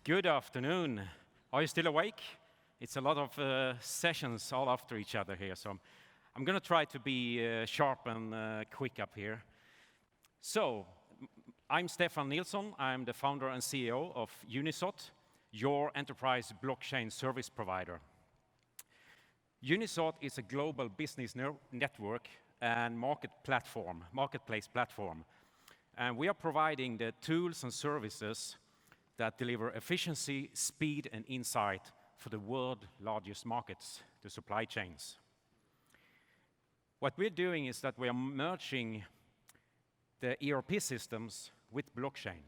Good afternoon. Are you still awake? It's a lot of sessions all after each other here, so I'm going to try to be sharp and quick up here. So, I'm Stephan Nilsson. I'm the founder and CEO of UNISOT, your enterprise blockchain service provider. UNISOT is a global business network and marketplace platform. And we are providing the tools and services that deliver efficiency, speed, and insight for the world's largest markets, the supply chains. What we're doing is that we are merging the ERP systems with blockchain.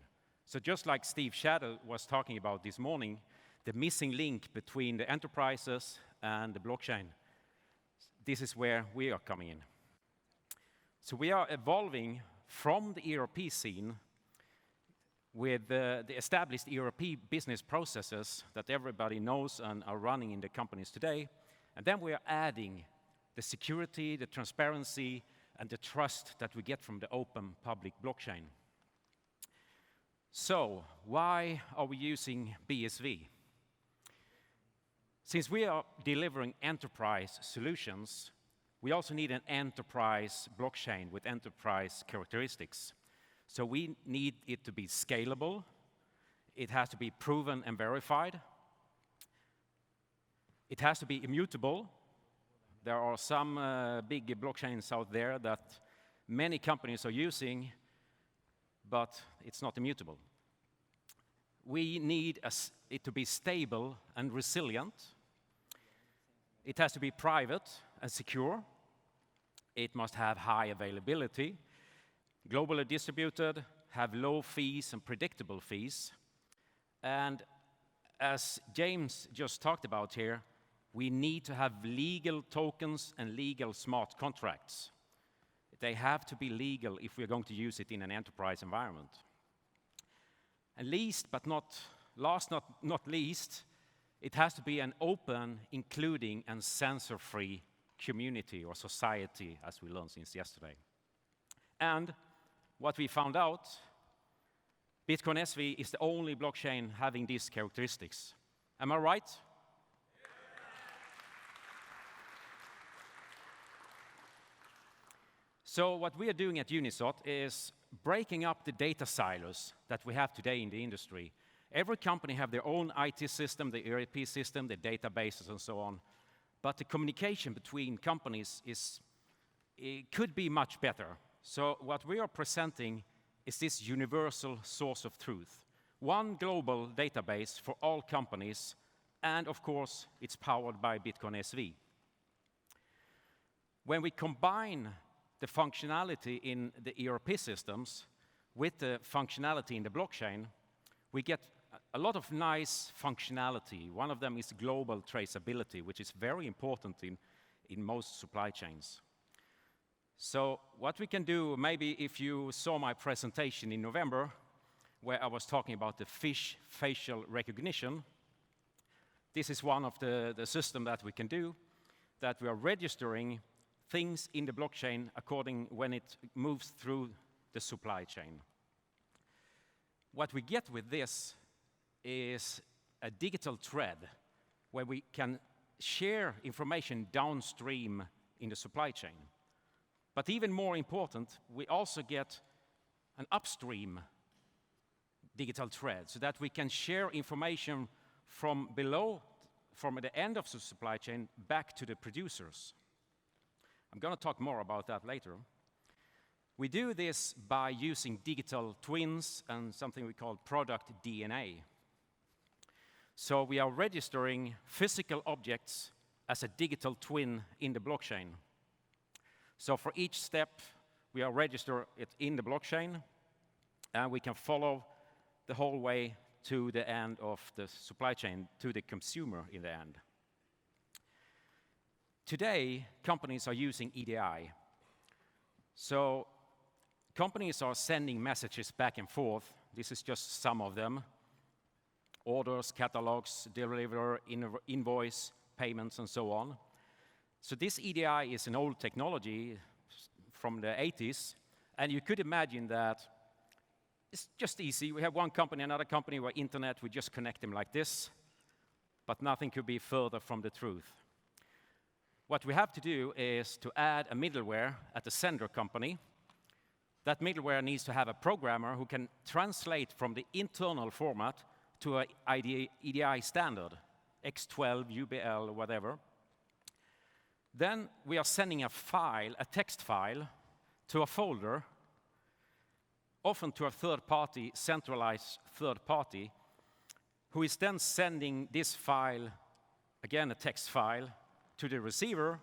So just like Steve Shadow was talking about this morning, the missing link between the enterprises and the blockchain, this is where we are coming in. So we are evolving from the ERP scene with the established ERP business processes that everybody knows and are running in the companies today. And then we are adding the security, the transparency, and the trust that we get from the open public blockchain. So, why are we using BSV? Since we are delivering enterprise solutions, we also need an enterprise blockchain with enterprise characteristics. So we need it to be scalable, it has to be proven and verified, it has to be immutable. There are some big blockchains out there that many companies are using, but it's not immutable. We need it to be stable and resilient. It has to be private and secure. It must have high availability, globally distributed, have low fees and predictable fees. And as James just talked about here, we need to have legal tokens and legal smart contracts. They have to be legal if we're going to use it in an enterprise environment. And last but not least, it has to be an open, including, and censor-free community or society, as we learned since yesterday. And what we found out, Bitcoin SV is the only blockchain having these characteristics. Am I right? So what we are doing at UNISOT is breaking up the data silos that we have today in the industry. Every company have their own IT system, the ERP system, the databases, and so on. But the communication between companies could be much better. So what we are presenting is this universal source of truth. One global database for all companies, and of course, it's powered by Bitcoin SV. When we combine the functionality in the ERP systems with the functionality in the blockchain, we get a lot of nice functionality. One of them is global traceability, which is very important in most supply chains. So what we can do, maybe if you saw my presentation in November, where I was talking about the fish facial recognition, this is one of the system that we can do, that we are registering things in the blockchain according when it moves through the supply chain. What we get with this is a digital thread where we can share information downstream in the supply chain. But even more important, we also get an upstream digital thread so that we can share information from below, from the end of the supply chain back to the producers. I'm going to talk more about that later. We do this by using digital twins and something we call product DNA. So we are registering physical objects as a digital twin in the blockchain. So for each step, we are register it in the blockchain, and we can follow the whole way to the end of the supply chain, to the consumer in the end. Today, companies are using EDI. So companies are sending messages back and forth. This is just some of them. Orders, catalogs, deliver, invoice, payments, and so on. So this EDI is an old technology from the 80s, and you could imagine that It's just easy. We have one company, another company, where internet, we just connect them like this, but nothing could be further from the truth. What we have to do is to add a middleware at the sender company. That middleware needs to have a programmer who can translate from the internal format to an EDI standard, X12, UBL, whatever. Then we are sending a file, a text file, to a folder, often to a third party, centralized third party, who is then sending this file, again a text file, to the receiver,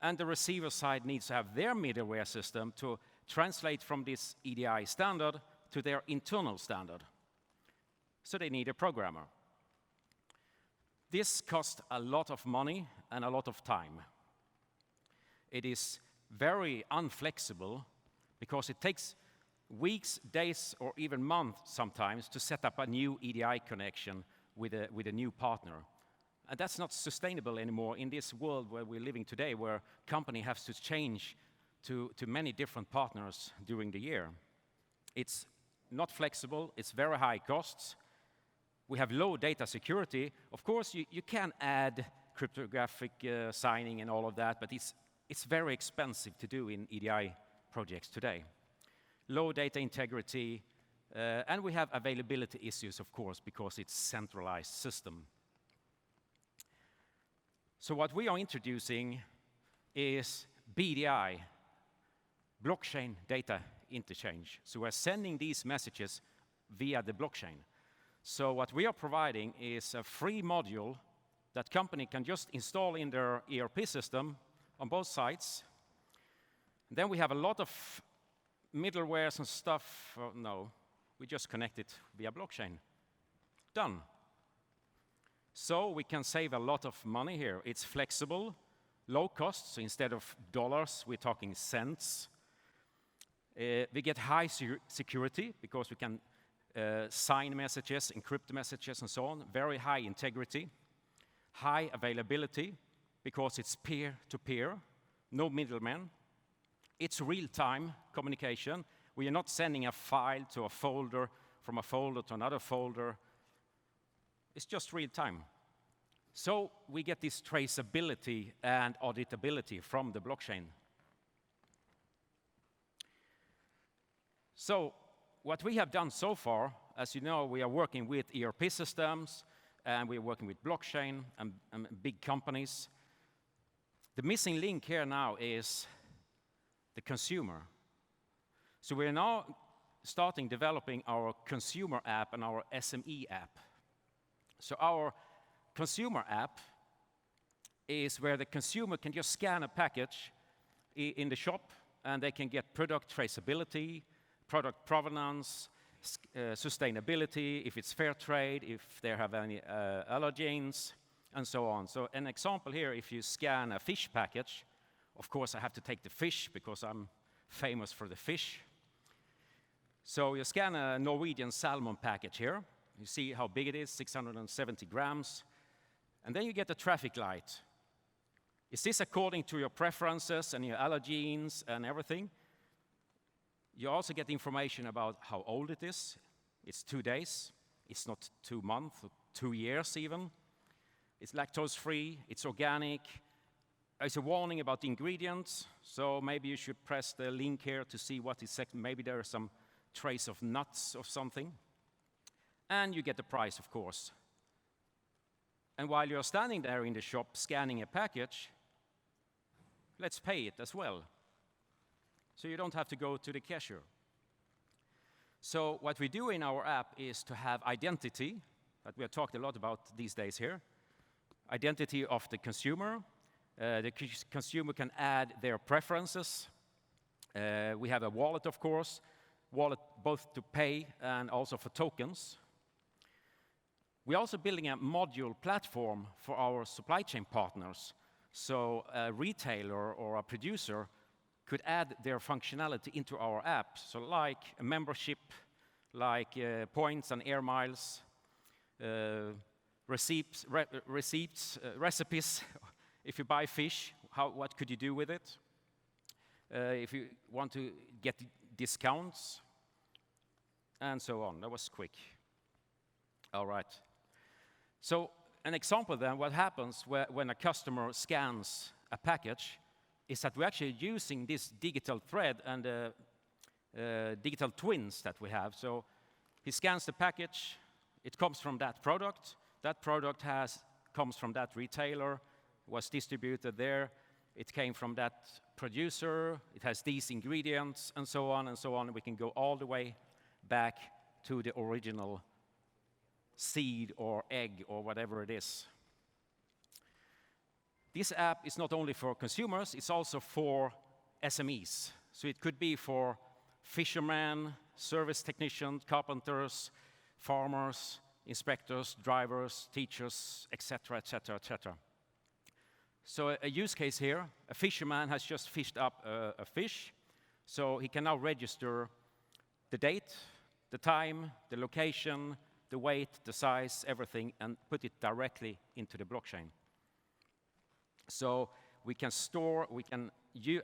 and the receiver side needs to have their middleware system to translate from this EDI standard to their internal standard. So they need a programmer. This costs a lot of money and a lot of time. It is very unflexible because it takes weeks, days, or even months sometimes to set up a new EDI connection with a new partner. And that's not sustainable anymore in this world where we're living today, where company has to change to many different partners during the year. It's not flexible, it's very high costs. We have low data security. Of course, you can add cryptographic signing and all of that, but it's very expensive to do in EDI projects today. Low data integrity, and we have availability issues, of course, because it's a centralized system. So what we are introducing is BDI, blockchain data interchange. So we're sending these messages via the blockchain. So what we are providing is a free module that company can just install in their ERP system on both sides. Then we have a lot of middlewares and stuff. No, we just connect it via blockchain. Done. So we can save a lot of money here. It's flexible, low cost, so instead of dollars, we're talking cents. We get high security because we can sign messages, encrypt messages, and so on. Very high integrity. High availability because it's peer-to-peer, no middleman. It's real-time communication. We are not sending a file to a folder, from a folder to another folder. It's just real-time. So we get this traceability and auditability from the blockchain. So what we have done so far, as you know, we are working with ERP systems, and we're working with blockchain and big companies. The missing link here now is the consumer. So we're now starting developing our consumer app and our SME app. So our consumer app is where the consumer can just scan a package in the shop, and they can get product traceability, product provenance, sustainability, if it's fair trade, if they have any allergens, and so on. So an example here, if you scan a fish package, of course I have to take the fish because I'm famous for the fish. So you scan a Norwegian salmon package here. You see how big it is, 670 grams. And then you get a traffic light. Is this according to your preferences and your allergens and everything? You also get information about how old it is. It's 2 days. It's not 2 months, or 2 years even. It's lactose-free. It's organic. There's a warning about the ingredients. So maybe you should press the link here to see what is maybe there is some trace of nuts or something. And you get the price, of course. And while you're standing there in the shop scanning a package, let's pay it as well. So you don't have to go to the cashier. So what we do in our app is to have identity, that we have talked a lot about these days here. Identity of the consumer. The consumer can add their preferences. We have a wallet, of course. Wallet both to pay and also for tokens. We're also building a module platform for our supply chain partners. So a retailer or a producer could add their functionality into our app. So like a membership, like points and air miles, receipts, recipes. If you buy fish, what could you do with it? If you want to get discounts, and so on. That was quick. All right. So an example then, what happens when a customer scans a package is that we're actually using this digital thread and digital twins that we have. So he scans the package, it comes from that product comes from that retailer, was distributed there, it came from that producer, it has these ingredients, and so on and so on. We can go all the way back to the original seed or egg or whatever it is. This app is not only for consumers, it's also for SMEs. So it could be for fishermen, service technicians, carpenters, farmers, inspectors, drivers, teachers, etc., etc., etc. So a use case here, a fisherman has just fished up a fish, so he can now register the date, the time, the location, the weight, the size, everything, and put it directly into the blockchain. So we can store, we can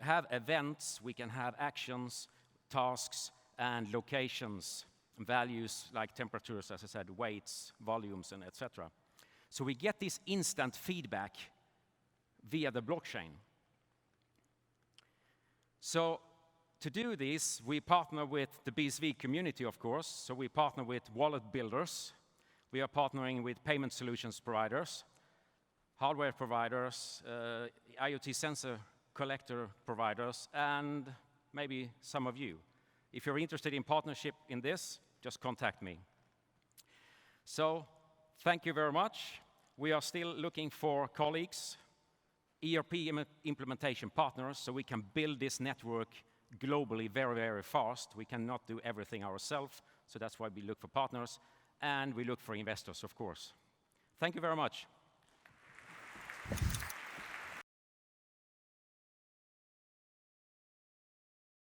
have events, we can have actions, tasks, and locations, values like temperatures, as I said, weights, volumes, and etc. So we get this instant feedback via the blockchain. So to do this, we partner with the BSV community, of course. So we partner with wallet builders. We are partnering with payment solutions providers, hardware providers, IoT sensor collector providers, and maybe some of you. If you're interested in partnership in this, just contact me. So thank you very much. We are still looking for colleagues, ERP implementation partners, so we can build this network globally very, very fast. We cannot do everything ourselves, so that's why we look for partners, and we look for investors, of course. Thank you very much.